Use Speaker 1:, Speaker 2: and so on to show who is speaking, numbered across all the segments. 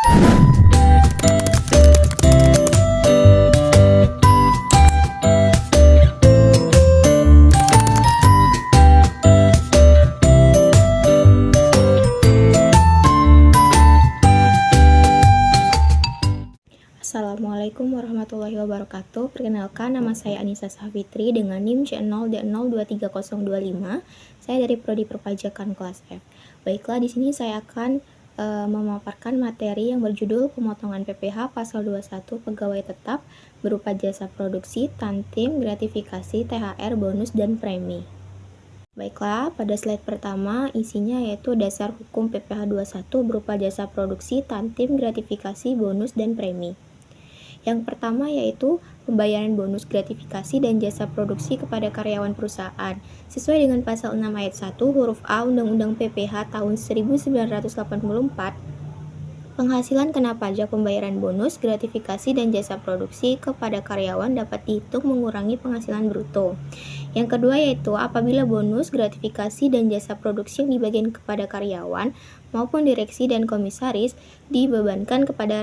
Speaker 1: Assalamualaikum warahmatullahi wabarakatuh. Perkenalkan, nama saya Anissa Safitri dengan NIM C0D023025. Saya dari Prodi Perpajakan kelas F. Baiklah, di sini saya akan memaparkan materi yang berjudul pemotongan PPh pasal 21 pegawai tetap berupa jasa produksi, tantim, gratifikasi, THR, bonus, dan premi. Baiklah, pada slide pertama isinya yaitu dasar hukum PPh 21 berupa jasa produksi, tantim, gratifikasi, bonus, dan premi. Yang pertama yaitu pembayaran bonus, gratifikasi, dan jasa produksi kepada karyawan perusahaan. Sesuai dengan pasal 6 ayat 1 huruf A Undang-Undang PPh tahun 1984, penghasilan kena pajak pembayaran bonus, gratifikasi, dan jasa produksi kepada karyawan dapat dihitung mengurangi penghasilan bruto. Yang kedua yaitu apabila bonus, gratifikasi, dan jasa produksi yang dibagikan kepada karyawan maupun direksi dan komisaris dibebankan kepada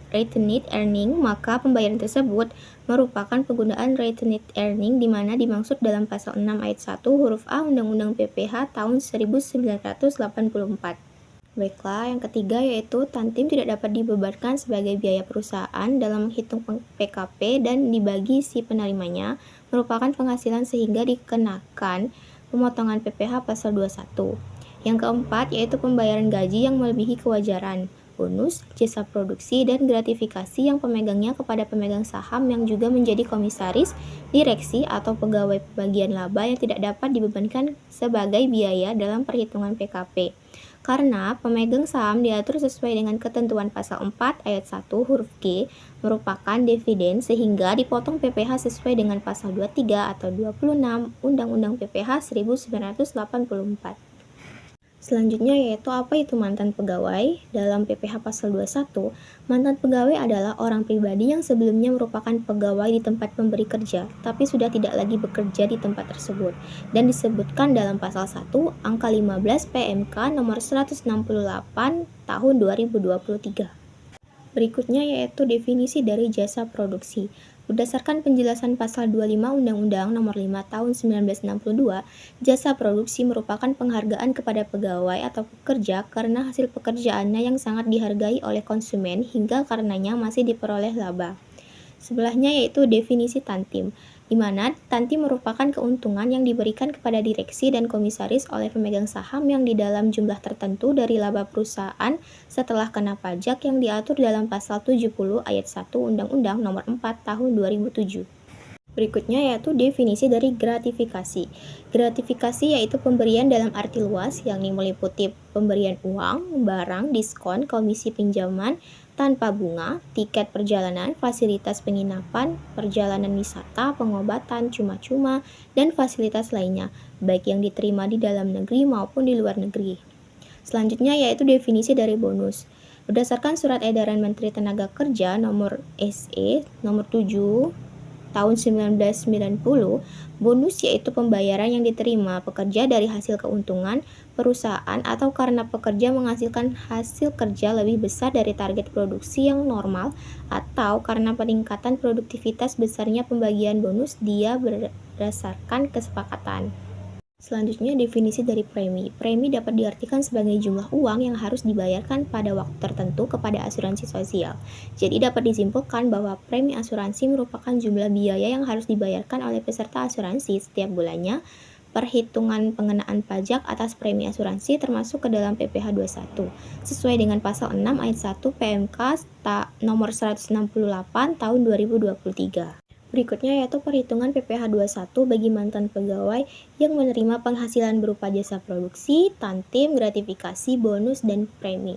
Speaker 1: retained earning, maka pembayaran tersebut merupakan penggunaan retained earning di mana dimaksud dalam pasal 6 ayat 1 huruf A Undang-Undang PPh tahun 1984. Baiklah, yang ketiga yaitu tantim tidak dapat dibebankan sebagai biaya perusahaan dalam menghitung PKP dan dibagi si penerimanya merupakan penghasilan sehingga dikenakan pemotongan PPh pasal 21. Yang keempat yaitu pembayaran gaji yang melebihi kewajaran, bonus, jasa produksi, dan gratifikasi yang pemegangnya kepada pemegang saham yang juga menjadi komisaris, direksi, atau pegawai bagian laba yang tidak dapat dibebankan sebagai biaya dalam perhitungan PKP. Karena pemegang saham diatur sesuai dengan ketentuan pasal 4 ayat 1 huruf G merupakan dividen sehingga dipotong PPh sesuai dengan pasal 23 atau 26 Undang-Undang PPh 1984. Selanjutnya yaitu apa itu mantan pegawai. Dalam PPh pasal 21, mantan pegawai adalah orang pribadi yang sebelumnya merupakan pegawai di tempat pemberi kerja, tapi sudah tidak lagi bekerja di tempat tersebut, dan disebutkan dalam pasal 1 angka 15 PMK nomor 168 tahun 2023. Berikutnya yaitu definisi dari jasa produksi. Berdasarkan penjelasan pasal 25 Undang-Undang Nomor 5 Tahun 1962, jasa produksi merupakan penghargaan kepada pegawai atau pekerja karena hasil pekerjaannya yang sangat dihargai oleh konsumen hingga karenanya masih diperoleh laba. Sebelahnya yaitu definisi tantim, di mana tantim merupakan keuntungan yang diberikan kepada direksi dan komisaris oleh pemegang saham yang di dalam jumlah tertentu dari laba perusahaan setelah kena pajak yang diatur dalam pasal 70 ayat 1 Undang-Undang Nomor 4 Tahun 2007. Berikutnya yaitu definisi dari gratifikasi. Gratifikasi yaitu pemberian dalam arti luas, yakni meliputi pemberian uang, barang, diskon, komisi pinjaman tanpa bunga, tiket perjalanan, fasilitas penginapan, perjalanan wisata, pengobatan, cuma-cuma, dan fasilitas lainnya, baik yang diterima di dalam negeri maupun di luar negeri. Selanjutnya yaitu definisi dari bonus. Berdasarkan Surat Edaran Menteri Tenaga Kerja nomor SE nomor 7 tahun 1990, bonus yaitu pembayaran yang diterima pekerja dari hasil keuntungan perusahaan atau karena pekerja menghasilkan hasil kerja lebih besar dari target produksi yang normal atau karena peningkatan produktivitas. Besarnya pembagian bonus dia berdasarkan kesepakatan. Selanjutnya definisi dari premi. Premi dapat diartikan sebagai jumlah uang yang harus dibayarkan pada waktu tertentu kepada asuransi sosial. Jadi dapat disimpulkan bahwa premi asuransi merupakan jumlah biaya yang harus dibayarkan oleh peserta asuransi setiap bulannya. Perhitungan pengenaan pajak atas premi asuransi termasuk ke dalam PPh 21 sesuai dengan pasal 6 ayat 1 PMK nomor 168 tahun 2023. Berikutnya yaitu perhitungan PPh 21 bagi mantan pegawai yang menerima penghasilan berupa jasa produksi, tantim, gratifikasi, bonus, dan premi.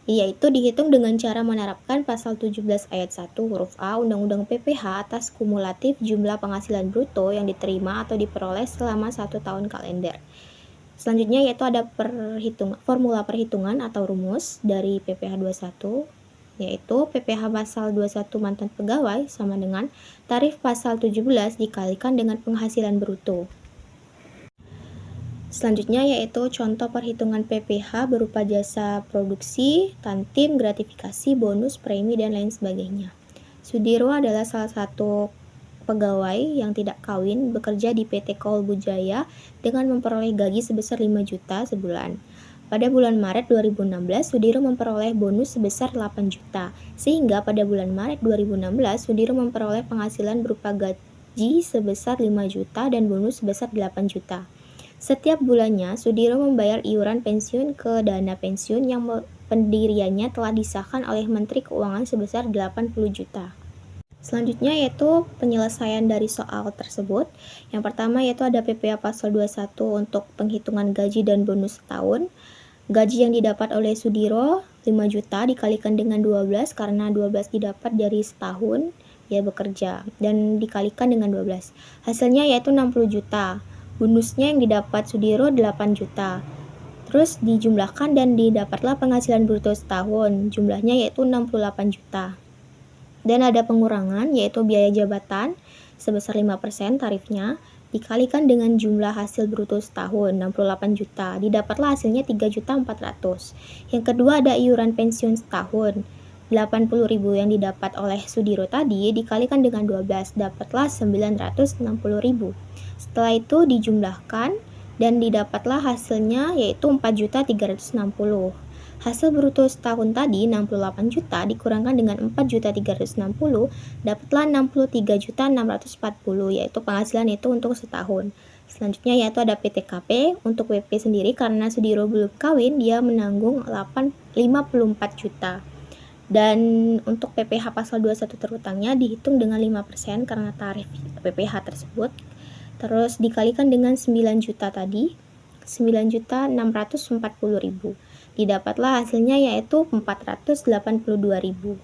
Speaker 1: Yaitu dihitung dengan cara menerapkan pasal 17 ayat 1 huruf A Undang-Undang PPh atas kumulatif jumlah penghasilan bruto yang diterima atau diperoleh selama 1 tahun kalender. Selanjutnya yaitu ada formula perhitungan atau rumus dari PPh 21, yaitu PPh pasal 21 mantan pegawai sama dengan tarif pasal 17 dikalikan dengan penghasilan bruto. Selanjutnya yaitu contoh perhitungan PPh berupa jasa produksi, tantim, gratifikasi, bonus, premi, dan lain sebagainya. Sudiro adalah salah satu pegawai yang tidak kawin bekerja di PT Kolbu Jaya dengan memperoleh gaji sebesar 5 juta sebulan. Pada bulan Maret 2016, Sudiro memperoleh bonus sebesar 8 juta, sehingga pada bulan Maret 2016, Sudiro memperoleh penghasilan berupa gaji sebesar 5 juta dan bonus sebesar 8 juta. Setiap bulannya, Sudiro membayar iuran pensiun ke dana pensiun yang pendiriannya telah disahkan oleh Menteri Keuangan sebesar 80 juta. Selanjutnya yaitu penyelesaian dari soal tersebut. Yang pertama yaitu ada PPh pasal 21 untuk penghitungan gaji dan bonus setahun. Gaji yang didapat oleh Sudiro 5 juta dikalikan dengan 12 karena 12 didapat dari setahun ya bekerja dan dikalikan dengan 12. Hasilnya yaitu 60 juta. Bonusnya yang didapat Sudiro 8 juta. Terus dijumlahkan dan didapatlah penghasilan bruto setahun. Jumlahnya yaitu 68 juta. Dan ada pengurangan yaitu biaya jabatan sebesar 5% tarifnya dikalikan dengan jumlah hasil bruto setahun 68 juta. Didapatlah hasilnya 3.400.000. Yang kedua ada iuran pensiun setahun 80.000 yang didapat oleh Sudiro tadi dikalikan dengan 12 dapatlah 960.000. Setelah itu dijumlahkan dan didapatlah hasilnya yaitu 4.360.000. Hasil bruto setahun tadi 68 juta dikurangkan dengan 4.360 dapatlah 63.640 yaitu penghasilan itu untuk setahun. Selanjutnya yaitu ada PTKP untuk WP sendiri karena Sudiro belum kawin dia menanggung 54 juta. Dan untuk PPh pasal 21 terutangnya dihitung dengan 5% karena tarif PPh tersebut. Terus dikalikan dengan 9 juta tadi 9.640.000. Didapatlah hasilnya yaitu 482.000.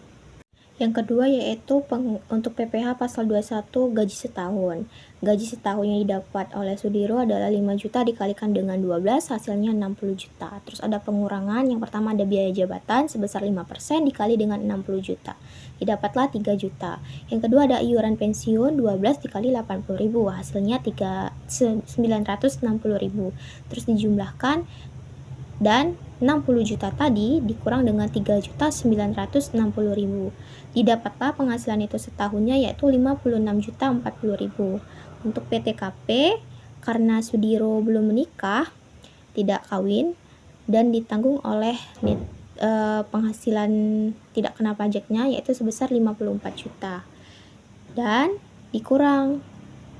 Speaker 1: Yang kedua yaitu untuk PPh pasal 21 gaji setahun. Gaji setahun yang didapat oleh Sudiro adalah 5 juta dikalikan dengan 12 hasilnya 60 juta. Terus ada pengurangan, yang pertama ada biaya jabatan sebesar 5% dikali dengan 60 juta. Didapatlah 3 juta. Yang kedua ada iuran pensiun 12 dikali 80.000 hasilnya 960.000. Terus dijumlahkan dan 60 juta tadi dikurang dengan 3.960.000. Didapatlah penghasilan itu setahunnya yaitu 56.040.000. Untuk PTKP karena Sudiro belum menikah, tidak kawin dan ditanggung oleh penghasilan tidak kena pajaknya yaitu sebesar 54 juta. Dan dikurang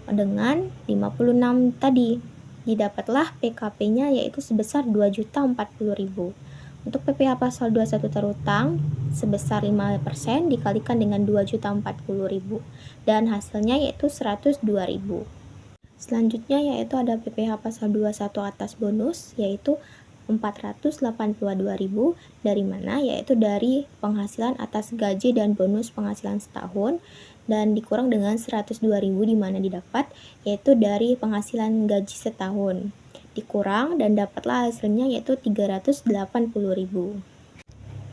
Speaker 1: dengan 56 tadi. Didapatlah PKP-nya yaitu sebesar 2.040.000. Untuk PPh pasal 21 terutang sebesar 5% dikalikan dengan 2.040.000 dan hasilnya yaitu 102.000. Selanjutnya yaitu ada PPh pasal 21 atas bonus yaitu 482.000 dari mana yaitu dari penghasilan atas gaji dan bonus penghasilan setahun dan dikurang dengan 102.000 di mana didapat yaitu dari penghasilan gaji setahun dikurang dan dapatlah hasilnya yaitu 380.000.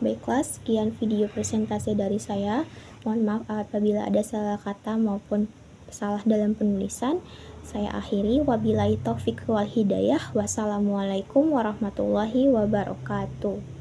Speaker 1: Baiklah, sekian video presentasi dari saya. Mohon maaf apabila ada salah kata maupun salah dalam penulisan. Saya akhiri, wabillahi taufiq wal hidayah. Wassalamualaikum warahmatullahi wabarakatuh.